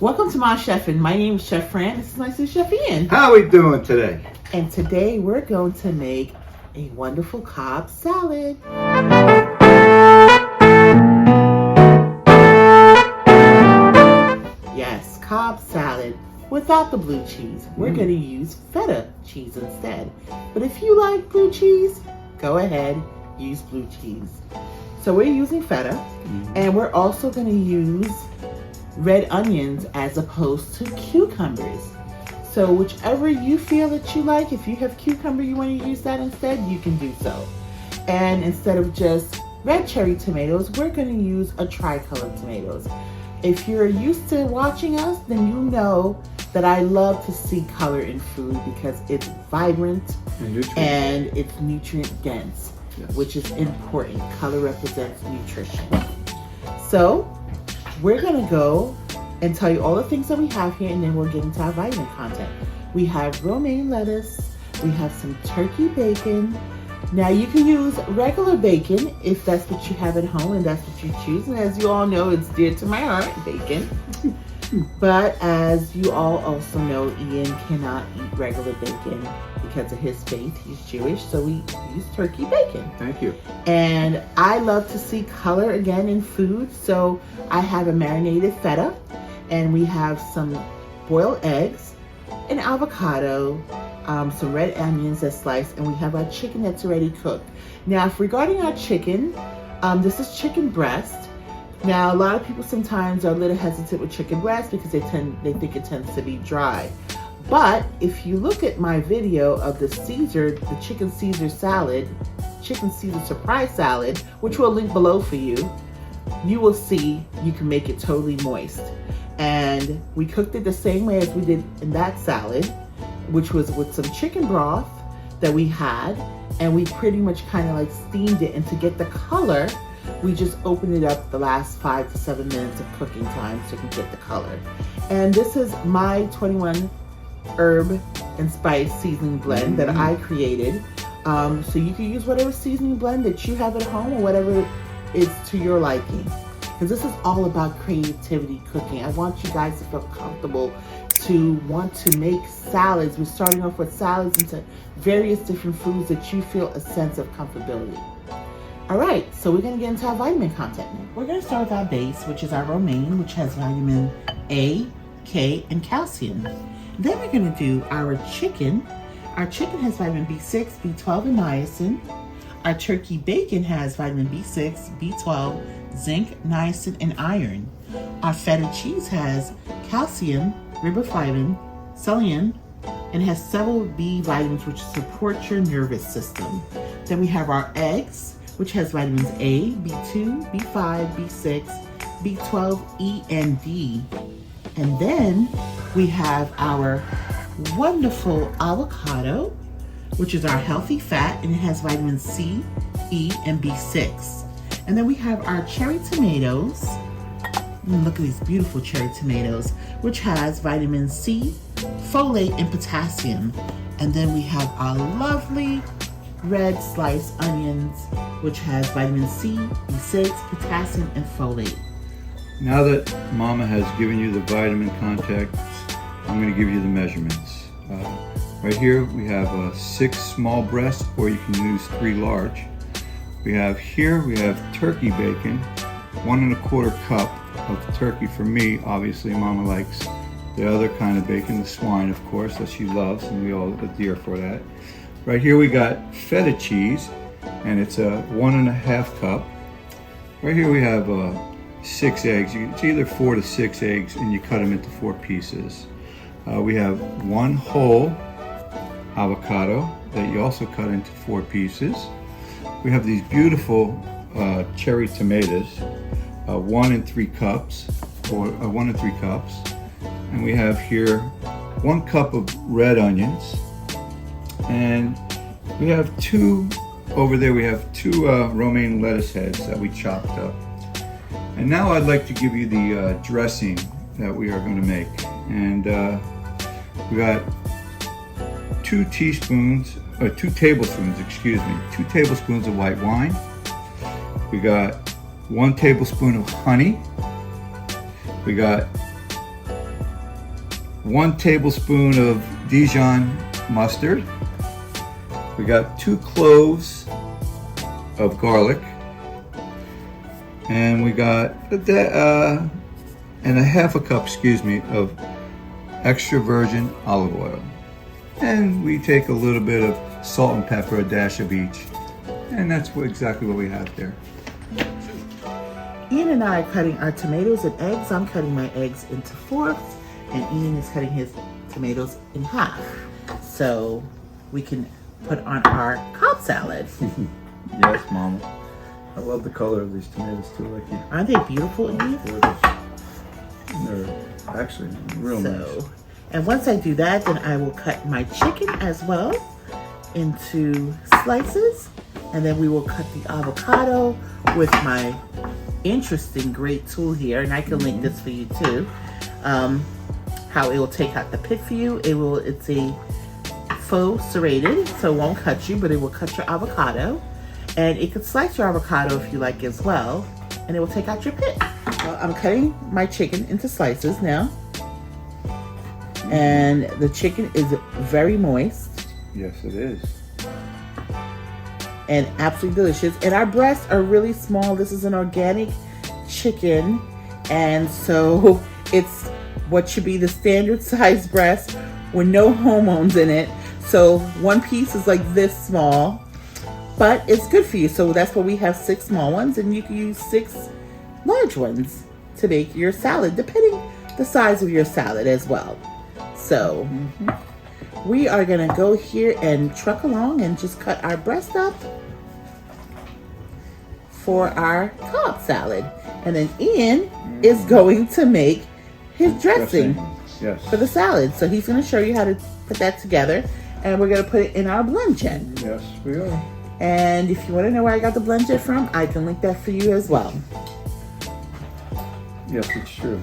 Welcome to My Chefin'. My name is Chef Fran. This is my sister Chef Ian. How are we doing today? And today we're going to make a wonderful Cobb salad. Yes, Cobb salad without the blue cheese. We're going to use feta cheese instead. But if you like blue cheese, go ahead, use blue cheese. So we're using feta, and we're also going to use red onions as opposed to cucumbers. So whichever you feel that you like, if you have cucumber you want to use that instead, you can do so. And instead of just red cherry tomatoes, we're going to use a tricolor tomatoes. If you're used to watching us, then you know that I love to see color in food because it's vibrant and it's nutrient dense, which is important. Color represents nutrition. So we're gonna go and tell you all the things that we have here, and then we'll get into our vitamin content. We have romaine lettuce, we have some turkey bacon. Now you can use regular bacon if that's what you have at home and that's what you choose. And as you all know, it's dear to my heart, bacon. But as you all also know, Ian cannot eat regular bacon because of his faith. He's Jewish, so we use turkey bacon. Thank you. And I love to see color again in food, so I have a marinated feta, and we have some boiled eggs, an avocado, some red onions that's sliced, and we have our chicken that's already cooked. Now, regarding our chicken, this is chicken breast. Now, a lot of people sometimes are a little hesitant with chicken breast because they think it tends to be dry. But if you look at my video of the chicken Caesar salad, chicken Caesar surprise salad, which we'll link below for you, you will see you can make it totally moist. And we cooked it the same way as we did in that salad, which was with some chicken broth that we had, and we pretty much kind of like steamed it. And to get the color, we just opened it up the last 5 to 7 minutes of cooking time so you can get the color. And this is my 21 herb and spice seasoning blend that I created. So you can use whatever seasoning blend that you have at home or whatever is to your liking. Because this is all about creativity cooking. I want you guys to feel comfortable to want to make salads. We're starting off with salads into various different foods that you feel a sense of comfortability. All right, so we're gonna get into our vitamin content now. We're gonna start with our base, which is our romaine, which has vitamin A, K, and calcium. Then we're gonna do our chicken. Our chicken has vitamin B6, B12, and niacin. Our turkey bacon has vitamin B6, B12, zinc, niacin, and iron. Our feta cheese has calcium, riboflavin, selenium, and has several B vitamins which support your nervous system. Then we have our eggs, which has vitamins A, B2, B5, B6, B12, E, and D. And then we have our wonderful avocado, which is our healthy fat, and it has vitamins C, E, and B6. And then we have our cherry tomatoes. Look at these beautiful cherry tomatoes, which has vitamin C, folate, and potassium. And then we have our lovely red sliced onions, which has vitamin C, B6, potassium, and folate. Now that Mama has given you the vitamin content, I'm going to give you the measurements. Right here we have 6 small breasts, or you can use 3 large. We have turkey bacon, 1 1/4 cup of turkey for me. Obviously Mama likes the other kind of bacon, the swine of course, that she loves, and we all adhere for that. Right here we got feta cheese, and it's a 1 1/2 cup. Right here we have 6 eggs. It's either 4 to 6 eggs, and you cut them into 4 pieces. We have 1 whole avocado that you also cut into 4 pieces. We have these beautiful cherry tomatoes, 1 3 cups, and we have here 1 cup of red onions, and we have 2 over there. We have 2 romaine lettuce heads that we chopped up. And now I'd like to give you the dressing that we are going to make. And we got 2 tablespoons of white wine. We got 1 tablespoon of honey. We got 1 tablespoon of Dijon mustard. We got 2 cloves of garlic. And we got and a half a cup, of extra virgin olive oil. And we take a little bit of salt and pepper, a dash of each. And that's exactly what we have there. Ian and I are cutting our tomatoes and eggs. I'm cutting my eggs into fourths, and Ian is cutting his tomatoes in half. So we can put on our Cobb salad. Yes, Mama. I love the color of these tomatoes too, like you. Aren't they beautiful, Ian? They're actually real nice. And once I do that, then I will cut my chicken as well into slices. And then we will cut the avocado with my interesting great tool here. And I can link this for you too. How it will take out the pit for you. It's a faux serrated, so it won't cut you, but it will cut your avocado. And it could slice your avocado if you like as well. And it will take out your pit. Well, I'm cutting my chicken into slices now. And the chicken is very moist. Yes, it is. And absolutely delicious. And our breasts are really small. This is an organic chicken. And so it's what should be the standard size breast with no hormones in it. So one piece is like this small, but it's good for you. So that's why we have 6 small ones, and you can use 6 large ones to make your salad, depending the size of your salad as well. So we are gonna go here and truck along and just cut our breast up for our Cobb salad. And then Ian is going to make his dressing yes, for the salad. So he's gonna show you how to put that together, and we're gonna put it in our blend jet. Yes, we are. And if you wanna know where I got the blend jet from, I can link that for you as well. Yes, it's true.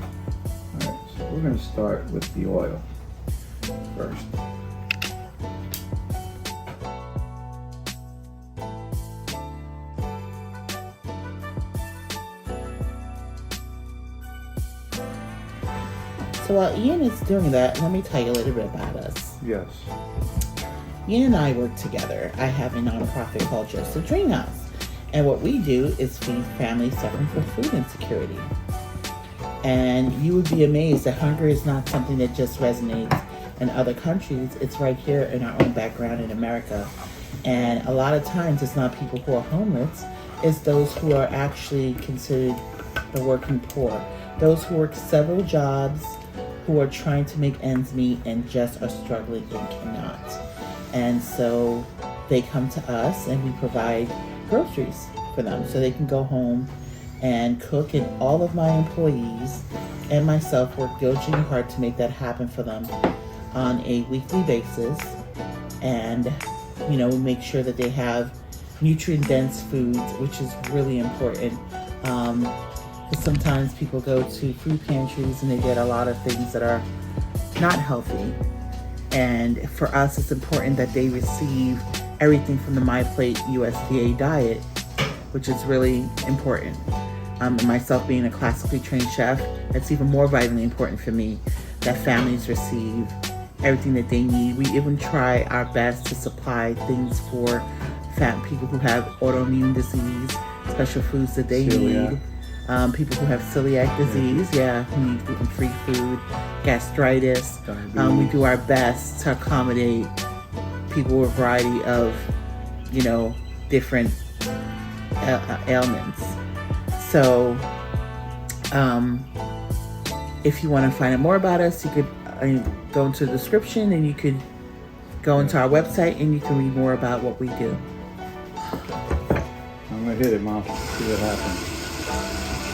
All right, so we're going to start with the oil first. So while Ian is doing that, let me tell you a little bit about us. Yes. Ian and I work together. I have a nonprofit called Joseph Dream House. And what we do is feed families suffering from food insecurity. And you would be amazed that hunger is not something that just resonates in other countries. It's right here in our own background in America. And a lot of times it's not people who are homeless, it's those who are actually considered the working poor. Those who work several jobs, who are trying to make ends meet and just are struggling and cannot. And so they come to us and we provide groceries for them so they can go home and cook. And all of my employees and myself work diligently hard to make that happen for them on a weekly basis. And we make sure that they have nutrient-dense foods, which is really important. Because sometimes people go to food pantries and they get a lot of things that are not healthy. And for us, it's important that they receive everything from the MyPlate USDA diet, which is really important. And myself being a classically trained chef, it's even more vitally important for me that families receive everything that they need. We even try our best to supply things for fat people who have autoimmune disease, special foods that they need. People who have celiac disease, who need gluten-free food, gastritis. We do our best to accommodate people with a variety of, different ailments. So, if you want to find out more about us, you could go into the description, and you could go into our website and you can read more about what we do. I'm gonna hit it, Mom. See what happens.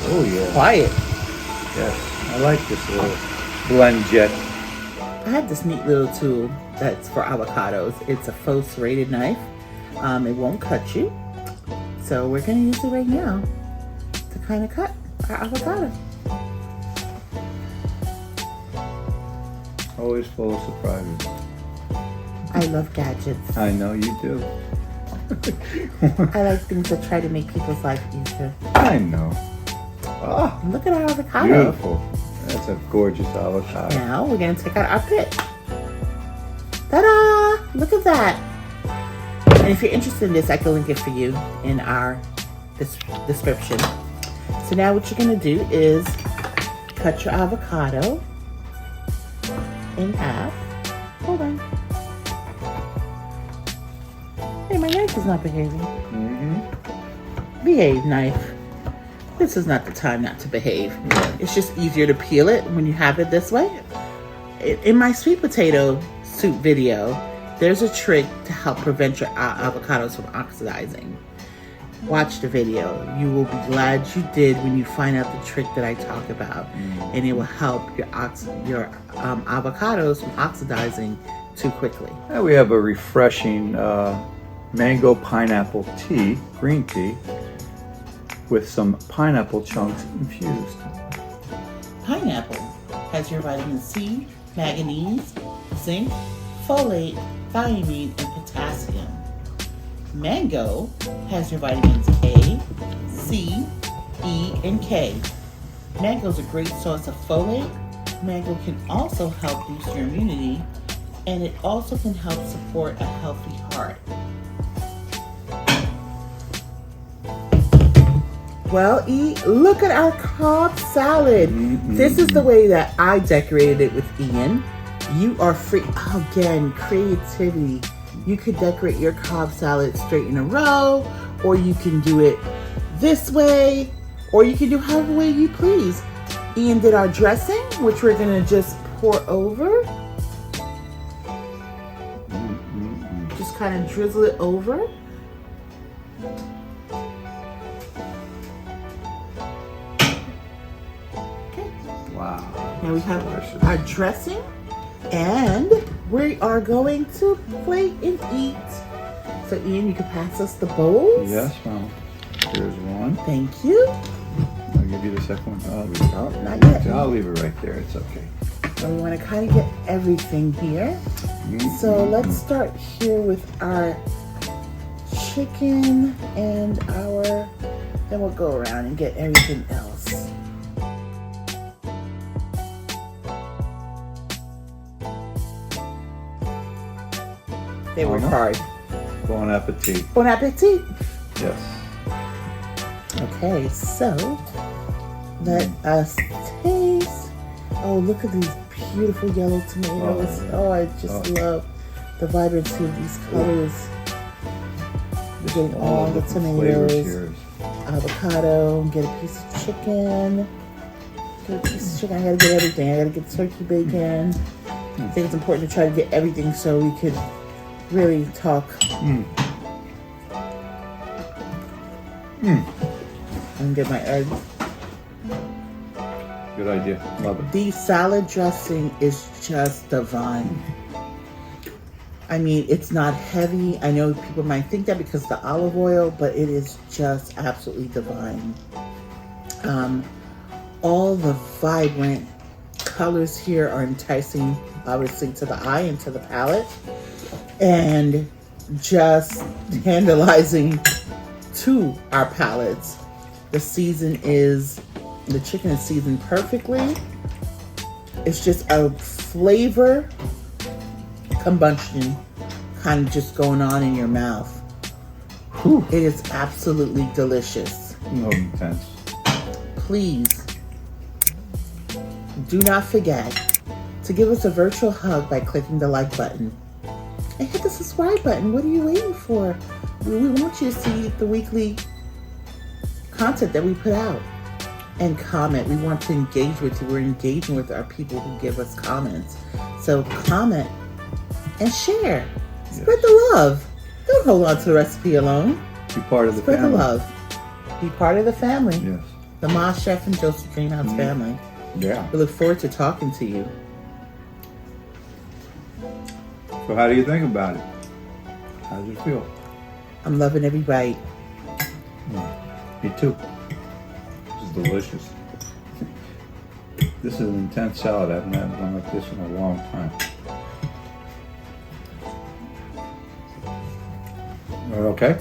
Oh yeah. Quiet. Yes, I like this little blend jet. I have this neat little tool that's for avocados. It's a faux serrated knife. It won't cut you. So we're gonna use it right now to kind of cut our avocado. Always full of surprises. I love gadgets. I know you do. I like things that try to make people's life easier. I know. Look at our avocado. Beautiful. That's That's a gorgeous avocado. Now we're gonna take out our pit. Ta-da! Look at that. And if you're interested in this, I can link it for you in our description. So now what you're gonna do is cut your avocado in half. Hold on. Hey, my knife is not behaving. Behave, knife. This is not the time not to behave. It's just easier to peel it when you have it this way. In my sweet potato soup video, there's a trick to help prevent your avocados from oxidizing. Watch the video. You will be glad you did when you find out the trick that I talk about, and it will help your avocados from oxidizing too quickly. Now we have a refreshing mango pineapple tea, green tea, with some pineapple chunks infused. Pineapple has your vitamin C, manganese, zinc, folate, thiamine, and potassium. Mango has your vitamins A, C, E, and K. Mango is a great source of folate. Mango can also help boost your immunity, and it also can help support a healthy heart. Well, look at our Cobb salad. This is the way that I decorated it with Ian. You are free. Again, creativity. You could decorate your Cobb salad straight in a row, or you can do it this way, or you can do however way you please. Ian did our dressing, which we're gonna just pour over. Just kind of drizzle it over. Wow. Now we have delicious. our dressing, and we are going to plate and eat. So Ian, you can pass us the bowls. Yes, Mom. Here's one. Thank you. I'll give you the second one. Oh, not yet. I'll leave it right there. It's okay. And we want to kind of get everything here. So let's start here with our chicken and then we'll go around and get everything else. They work hard. Bon appetit. Bon appetit. Yes. Okay, so let us taste. Oh, look at these beautiful yellow tomatoes. Oh, I just love the vibrancy of these colors. We're getting all the tomatoes, avocado, get a piece of chicken. Get a piece of chicken. I gotta get everything. I gotta get turkey bacon. I think it's important to try to get everything so we could really talk. And get my eggs. Good idea. Love it. The salad dressing is just divine. I mean, it's not heavy. I know people might think that because of the olive oil, but it is just absolutely divine. All the vibrant colors here are enticing, obviously, to the eye and to the palate, and just tantalizing to our palates. The chicken is seasoned perfectly. It's just a flavor combustion kind of just going on in your mouth. Whew. It is absolutely delicious. Intense. Please do not forget to give us a virtual hug by clicking the like button. And hit the subscribe button. What are you waiting for? We want you to see the weekly content that we put out. And comment. We want to engage with you. We're engaging with our people who give us comments. So comment and share. Spread the love. Don't hold on to the recipe alone. Be part of the family. Spread the love. Be part of the family. Yes. The Ma Chef and Joseph Greenhouse family. Yeah. We look forward to talking to you. So how do you think about it? How does it feel? I'm loving every bite. Me too. This is delicious. This is an intense salad. I haven't had one like this in a long time. Okay?